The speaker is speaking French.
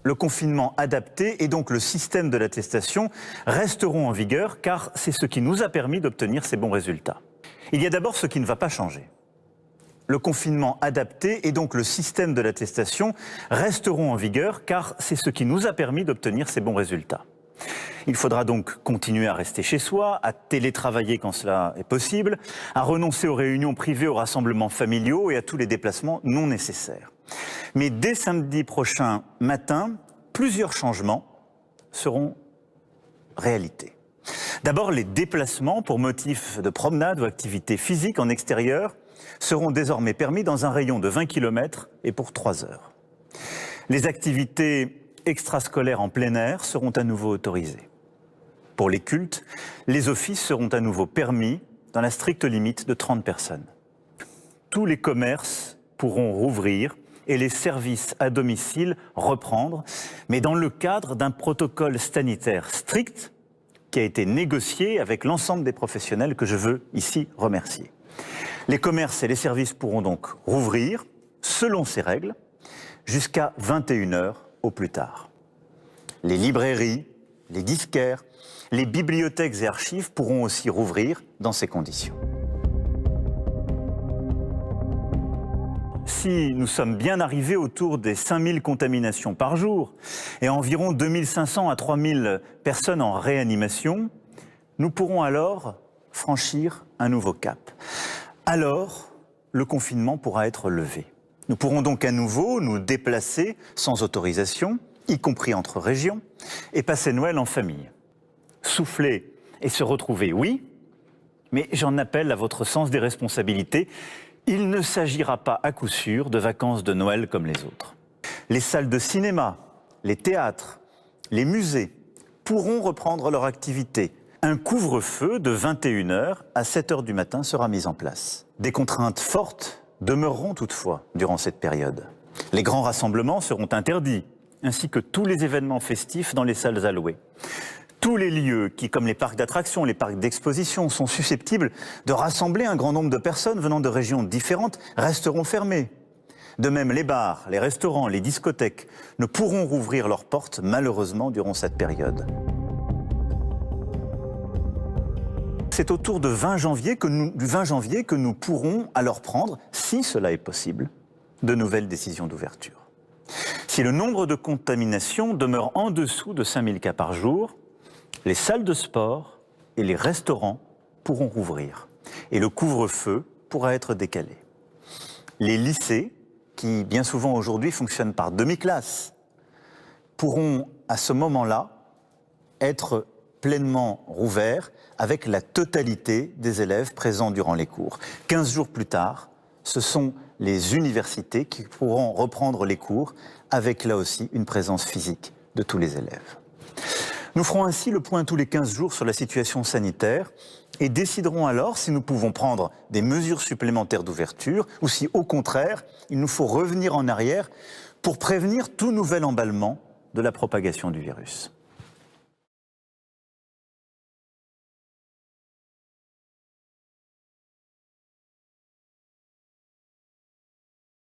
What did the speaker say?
le confinement adapté et donc le système de l'attestation resteront en vigueur car c'est ce qui nous a permis d'obtenir ces bons résultats. Il y a d'abord ce qui ne va pas changer. Le confinement adapté et donc le système de l'attestation resteront en vigueur car c'est ce qui nous a permis d'obtenir ces bons résultats. Il faudra donc continuer à rester chez soi, à télétravailler quand cela est possible, à renoncer aux réunions privées, aux rassemblements familiaux et à tous les déplacements non nécessaires. Mais dès samedi prochain matin, plusieurs changements seront réalité. D'abord, les déplacements pour motif de promenade ou activité physique en extérieur seront désormais permis dans un rayon de 20 km et pour 3 heures. Les activités extrascolaires en plein air seront à nouveau autorisées. Pour les cultes, les offices seront à nouveau permis dans la stricte limite de 30 personnes. Tous les commerces pourront rouvrir et les services à domicile reprendre, mais dans le cadre d'un protocole sanitaire strict qui a été négocié avec l'ensemble des professionnels que je veux ici remercier. Les commerces et les services pourront donc rouvrir, selon ces règles, jusqu'à 21 h au plus tard. Les librairies, les disquaires, les bibliothèques et archives pourront aussi rouvrir dans ces conditions. Si nous sommes bien arrivés autour des 5000 contaminations par jour et environ 2500 à 3000 personnes en réanimation, nous pourrons alors franchir un nouveau cap. Alors, le confinement pourra être levé. Nous pourrons donc à nouveau nous déplacer sans autorisation, y compris entre régions, et passer Noël en famille. Souffler et se retrouver, oui, mais j'en appelle à votre sens des responsabilités. Il ne s'agira pas à coup sûr de vacances de Noël comme les autres. Les salles de cinéma, les théâtres, les musées pourront reprendre leur activité. Un couvre-feu de 21 h à 7 h du matin sera mis en place. Des contraintes fortes demeureront toutefois durant cette période. Les grands rassemblements seront interdits, ainsi que tous les événements festifs dans les salles allouées. Tous les lieux qui, comme les parcs d'attractions, les parcs d'exposition, sont susceptibles de rassembler un grand nombre de personnes venant de régions différentes, resteront fermés. De même, les bars, les restaurants, les discothèques ne pourront rouvrir leurs portes, malheureusement, durant cette période. C'est autour du 20 janvier que nous pourrons alors prendre, si cela est possible, de nouvelles décisions d'ouverture. Si le nombre de contaminations demeure en dessous de 5000 cas par jour, les salles de sport et les restaurants pourront rouvrir et le couvre-feu pourra être décalé. Les lycées, qui bien souvent aujourd'hui fonctionnent par demi-classe, pourront à ce moment-là être pleinement rouverts avec la totalité des élèves présents durant les cours. 15 jours plus tard, ce sont les universités qui pourront reprendre les cours avec là aussi une présence physique de tous les élèves. Nous ferons ainsi le point tous les 15 jours sur la situation sanitaire et déciderons alors si nous pouvons prendre des mesures supplémentaires d'ouverture ou si, au contraire, il nous faut revenir en arrière pour prévenir tout nouvel emballement de la propagation du virus.